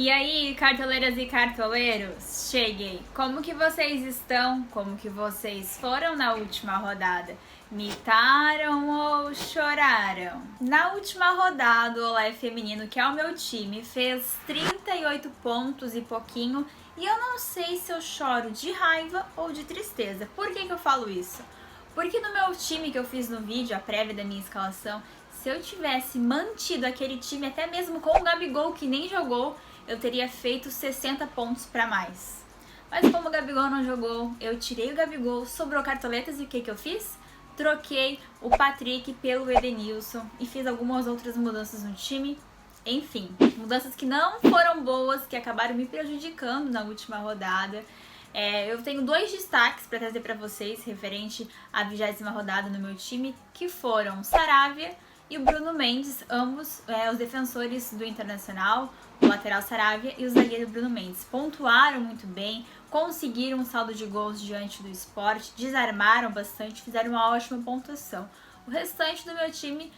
E aí, cartoleiras e cartoleiros, cheguei! Como que vocês estão? Como que vocês foram na última rodada? Mitaram ou choraram? Na última rodada, o Olé Feminino, que é o meu time, fez 38 pontos e pouquinho, e eu não sei se eu choro de raiva ou de tristeza. Por que eu falo isso? Porque no meu time que eu fiz no vídeo, a prévia da minha escalação, se eu tivesse mantido aquele time até mesmo com o Gabigol, que nem jogou, eu teria feito 60 pontos para mais. Mas como o Gabigol não jogou, eu tirei o Gabigol, sobrou cartoletas e o que eu fiz? Troquei o Patrick pelo Edenilson e fiz algumas outras mudanças no time. Enfim, mudanças que não foram boas, que acabaram me prejudicando na última rodada. Eu tenho dois destaques para trazer para vocês referente à 20ª rodada no meu time, que foram Saravia e o Bruno Mendes, ambos os defensores do Internacional, o lateral Saravia e o zagueiro Bruno Mendes. Pontuaram muito bem, conseguiram um saldo de gols diante do Sport, desarmaram bastante, fizeram uma ótima pontuação. O restante do meu time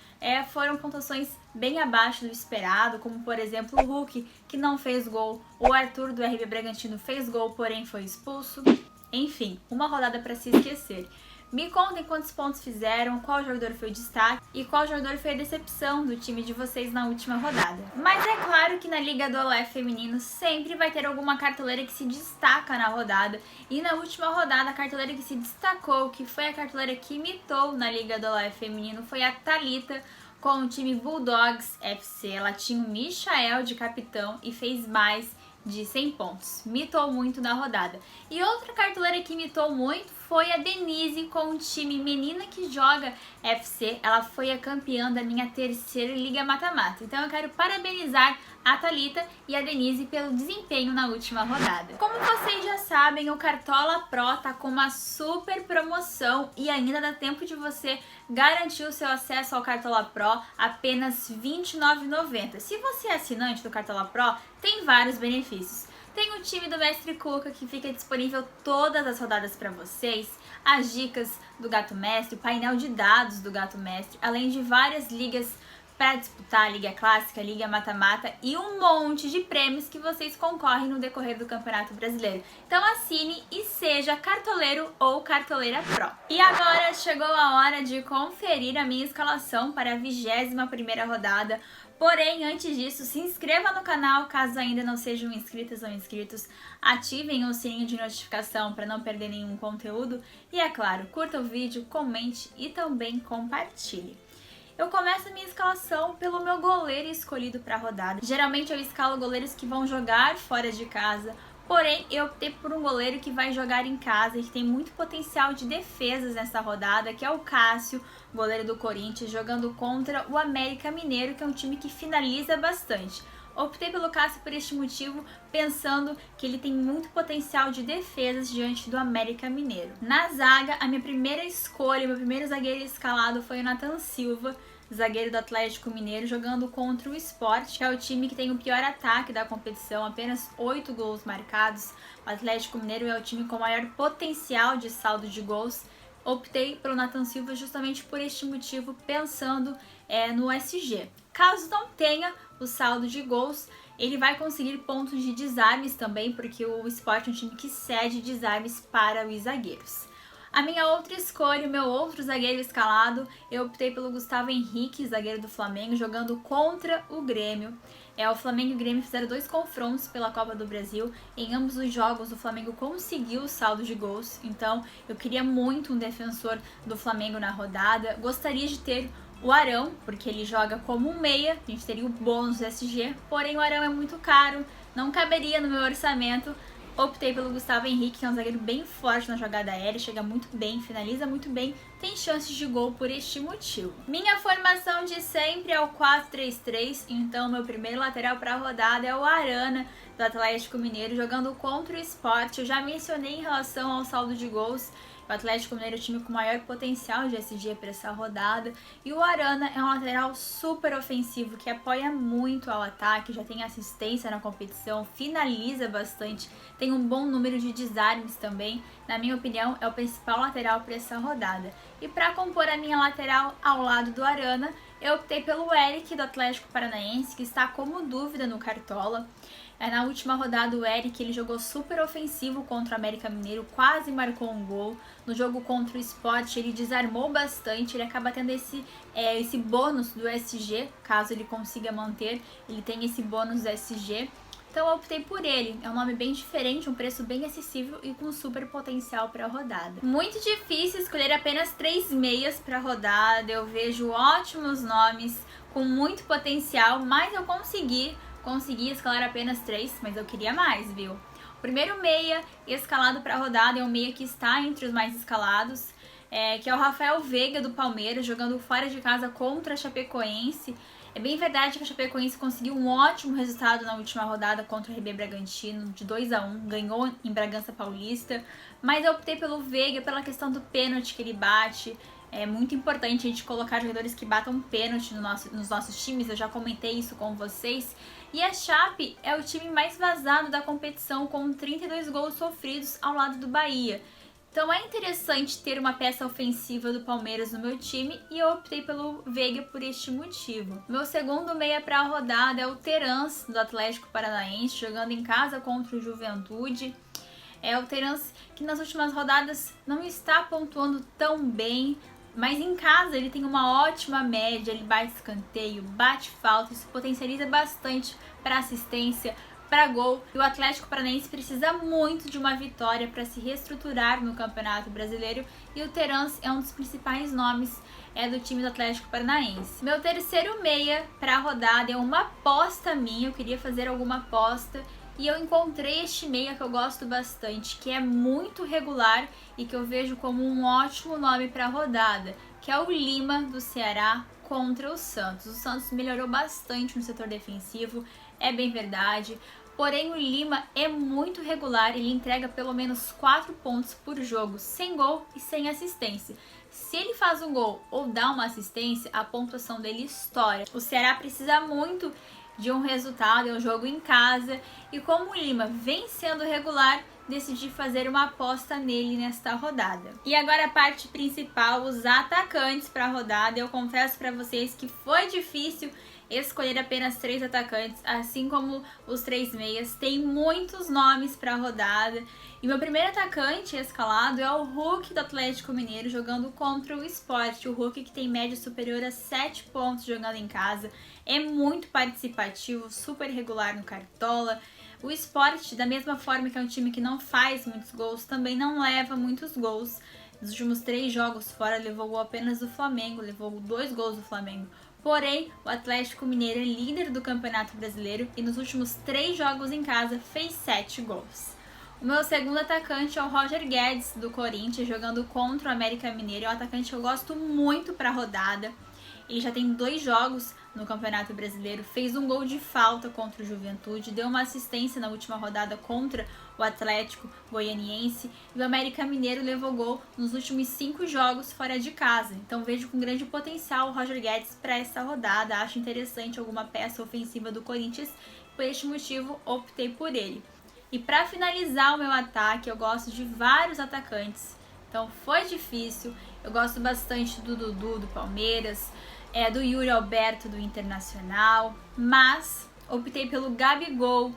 foram pontuações bem abaixo do esperado, como por exemplo o Hulk, que não fez gol, o Arthur do RB Bragantino fez gol, porém foi expulso. Enfim, uma rodada para se esquecer. Me contem quantos pontos fizeram, qual jogador foi o destaque e qual jogador foi a decepção do time de vocês na última rodada. Mas é claro que na Liga do Olé Feminino sempre vai ter alguma cartoleira que se destaca na rodada. E na última rodada, a cartoleira que se destacou, que foi a cartoleira que imitou na Liga do Olé Feminino, foi a Thalita, com o time Bulldogs FC. Ela tinha o Michael de capitão e fez mais de 100 pontos. Mitou muito na rodada. E outra cartoleira que mitou muito foi a Denise com o time Menina que Joga FC. Ela foi a campeã da minha terceira Liga Mata-Mata. Então eu quero parabenizar a Thalita e a Denise pelo desempenho na última rodada. Como vocês já sabem, o Cartola Pro tá com uma super promoção e ainda dá tempo de você garantir o seu acesso ao Cartola Pro apenas R$ 29,90. Se você é assinante do Cartola Pro, tem vários benefícios. Tem o time do Mestre Cuca, que fica disponível todas as rodadas para vocês, as dicas do Gato Mestre, o painel de dados do Gato Mestre, além de várias ligas para disputar, Liga Clássica, Liga Mata-Mata e um monte de prêmios que vocês concorrem no decorrer do Campeonato Brasileiro. Então assine e seja cartoleiro ou cartoleira pro. E agora chegou a hora de conferir a minha escalação para a 21ª rodada. Porém, antes disso, se inscreva no canal caso ainda não sejam inscritas ou inscritos, ativem o sininho de notificação para não perder nenhum conteúdo e, é claro, curta o vídeo, comente e também compartilhe. Eu começo a minha escalação pelo meu goleiro escolhido para a rodada. Geralmente eu escalo goleiros que vão jogar fora de casa, porém eu optei por um goleiro que vai jogar em casa e que tem muito potencial de defesas nessa rodada, que é o Cássio, goleiro do Corinthians, jogando contra o América Mineiro, que é um time que finaliza bastante. Optei pelo Cássio por este motivo, pensando que ele tem muito potencial de defesas diante do América Mineiro. Na zaga, a minha primeira escolha, meu primeiro zagueiro escalado foi o Nathan Silva, zagueiro do Atlético Mineiro, jogando contra o Sport, que é o time que tem o pior ataque da competição, apenas 8 gols marcados. O Atlético Mineiro é o time com maior potencial de saldo de gols. Optei pelo Nathan Silva justamente por este motivo, pensando no SG. Caso não tenha o saldo de gols, ele vai conseguir pontos de desarmes também, porque o Sport é um time que cede desarmes para os zagueiros. A minha outra escolha, o meu outro zagueiro escalado, eu optei pelo Gustavo Henrique, zagueiro do Flamengo, jogando contra o Grêmio. O Flamengo e o Grêmio fizeram 2 confrontos pela Copa do Brasil. Em ambos os jogos, o Flamengo conseguiu o saldo de gols. Então, eu queria muito um defensor do Flamengo na rodada. Gostaria de ter o Arão, porque ele joga como um meia. A gente teria o bônus do SG. Porém, o Arão é muito caro, não caberia no meu orçamento. Optei pelo Gustavo Henrique, que é um zagueiro bem forte na jogada aérea, chega muito bem, finaliza muito bem, tem chances de gol por este motivo. Minha formação de sempre é o 4-3-3, então meu primeiro lateral para a rodada é o Arana, do Atlético Mineiro, jogando contra o Sport. Eu já mencionei em relação ao saldo de gols, o Atlético Mineiro é o time com maior potencial de SG para essa rodada. E o Arana é um lateral super ofensivo que apoia muito ao ataque, já tem assistência na competição, finaliza bastante, tem um bom número de desarmes também. Na minha opinião, é o principal lateral para essa rodada. E para compor a minha lateral ao lado do Arana, eu optei pelo Eric do Atlético Paranaense, que está como dúvida no Cartola. Na última rodada, o Eric ele jogou super ofensivo contra o América Mineiro, quase marcou um gol. No jogo contra o Sport, ele desarmou bastante, ele acaba tendo esse bônus do SG, caso ele consiga manter, ele tem esse bônus do SG. Então eu optei por ele, é um nome bem diferente, um preço bem acessível e com super potencial para a rodada. Muito difícil escolher apenas 3 meias para a rodada, eu vejo ótimos nomes com muito potencial, mas eu consegui escalar apenas 3, mas eu queria mais, viu? O primeiro meia escalado para a rodada é um meia que está entre os mais escalados, que é o Rafael Veiga do Palmeiras, jogando fora de casa contra a Chapecoense. É bem verdade que a Chapecoense conseguiu um ótimo resultado na última rodada contra o RB Bragantino, de 2-1, ganhou em Bragança Paulista, mas eu optei pelo Veiga pela questão do pênalti que ele bate. É muito importante a gente colocar jogadores que batam pênalti nos nossos times, eu já comentei isso com vocês. E a Chape é o time mais vazado da competição, com 32 gols sofridos ao lado do Bahia. Então é interessante ter uma peça ofensiva do Palmeiras no meu time e eu optei pelo Veiga por este motivo. Meu segundo meia para a rodada é o Terans do Atlético Paranaense, jogando em casa contra o Juventude. É o Terans que nas últimas rodadas não está pontuando tão bem, mas em casa ele tem uma ótima média, ele bate escanteio, bate falta, isso potencializa bastante para assistência, para gol. E o Atlético Paranaense precisa muito de uma vitória para se reestruturar no Campeonato Brasileiro e o Terans é um dos principais nomes do time do Atlético Paranaense. Meu terceiro meia para a rodada é uma aposta minha, eu queria fazer alguma aposta e eu encontrei este meia que eu gosto bastante, que é muito regular e que eu vejo como um ótimo nome para a rodada, que é o Lima do Ceará contra o Santos. O Santos melhorou bastante no setor defensivo, é bem verdade. Porém, o Lima é muito regular, ele entrega pelo menos 4 pontos por jogo, sem gol e sem assistência. Se ele faz um gol ou dá uma assistência, a pontuação dele estoura. O Ceará precisa muito de um resultado, é um jogo em casa, e como o Lima vem sendo regular, decidi fazer uma aposta nele nesta rodada. E agora a parte principal, os atacantes para a rodada. Eu confesso para vocês que foi difícil escolher apenas 3 atacantes, assim como os 3 meias. Tem muitos nomes para a rodada. E meu primeiro atacante escalado é o Hulk do Atlético Mineiro, jogando contra o Sport. O Hulk que tem média superior a 7 pontos jogando em casa. É muito participativo, super regular no Cartola. O Sport, da mesma forma que é um time que não faz muitos gols, também não leva muitos gols. Nos últimos 3 jogos fora, levou gol apenas do Flamengo, levou 2 gols do Flamengo. Porém, o Atlético Mineiro é líder do Campeonato Brasileiro e nos últimos 3 jogos em casa fez 7 gols. O meu segundo atacante é o Roger Guedes, do Corinthians, jogando contra o América Mineiro. É um atacante que eu gosto muito para a rodada. Ele já tem 2 jogos no Campeonato Brasileiro, fez um gol de falta contra o Juventude, deu uma assistência na última rodada contra o Atlético Goianiense e o América Mineiro levou gol nos últimos 5 jogos fora de casa. Então vejo com grande potencial o Roger Guedes para essa rodada, acho interessante alguma peça ofensiva do Corinthians, por este motivo optei por ele. E para finalizar o meu ataque, eu gosto de vários atacantes, então foi difícil, eu gosto bastante do Dudu do Palmeiras, do Yuri Alberto do Internacional, mas optei pelo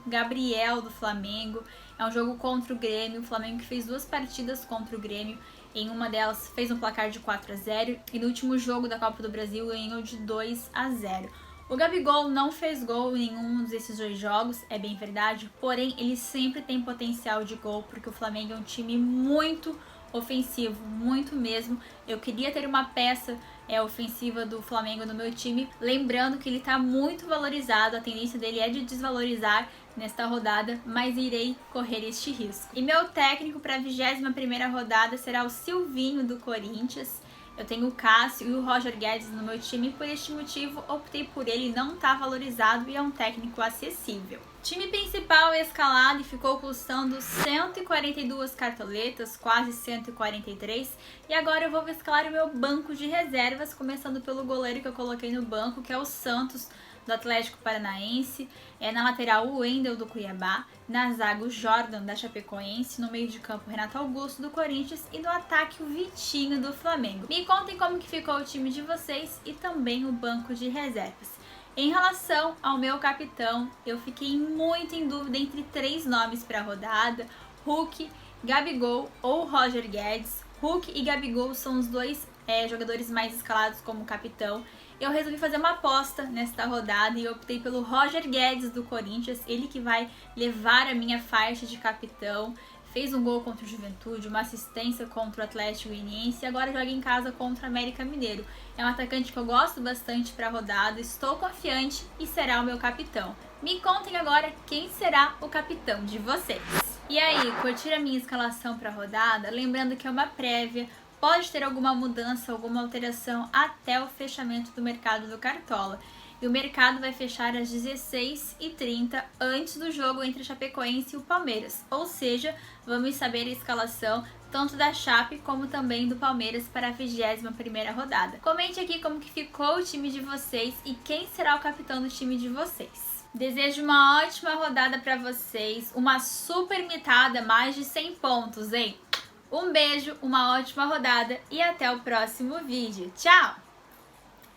Gabriel do Flamengo. É um jogo contra o Grêmio, o Flamengo que fez 2 partidas contra o Grêmio, em uma delas fez um placar de 4-0 e no último jogo da Copa do Brasil ganhou de 2-0. O Gabigol não fez gol em nenhum desses 2 jogos, é bem verdade, porém ele sempre tem potencial de gol, porque o Flamengo é um time muito ofensivo, muito mesmo. Eu queria ter uma peça ofensiva do Flamengo no meu time, lembrando que ele está muito valorizado, a tendência dele é de desvalorizar nesta rodada, mas irei correr este risco. E meu técnico para a 21ª rodada será o Silvinho do Corinthians. Eu tenho o Cássio e o Roger Guedes no meu time, por este motivo optei por ele, não está valorizado e é um técnico acessível. Time principal escalado e ficou custando 142 cartoletas, quase 143. E agora eu vou escalar o meu banco de reservas, começando pelo goleiro que eu coloquei no banco, que é o Santos, do Atlético Paranaense. Na lateral, o Wendel, do Cuiabá. Na zaga, o Jordan, da Chapecoense. No meio de campo, o Renato Augusto, do Corinthians. E no ataque, o Vitinho, do Flamengo. Me contem como que ficou o time de vocês e também o banco de reservas. Em relação ao meu capitão, eu fiquei muito em dúvida entre 3 nomes para a rodada: Hulk, Gabigol ou Roger Guedes. Hulk e Gabigol são os dois jogadores mais escalados como capitão. Eu resolvi fazer uma aposta nesta rodada e optei pelo Roger Guedes, do Corinthians, ele que vai levar a minha faixa de capitão. Fez um gol contra o Juventude, uma assistência contra o Atlético Goianiense e agora joga em casa contra o América Mineiro. É um atacante que eu gosto bastante para a rodada, estou confiante e será o meu capitão. Me contem agora quem será o capitão de vocês. E aí, curtiram a minha escalação para a rodada? Lembrando que é uma prévia, pode ter alguma mudança, alguma alteração até o fechamento do mercado do Cartola. E o mercado vai fechar às 16h30 antes do jogo entre a Chapecoense e o Palmeiras. Ou seja, vamos saber a escalação tanto da Chape como também do Palmeiras para a 21ª rodada. Comente aqui como que ficou o time de vocês e quem será o capitão do time de vocês. Desejo uma ótima rodada para vocês, uma super mitada, mais de 100 pontos, hein? Um beijo, uma ótima rodada e até o próximo vídeo. Tchau!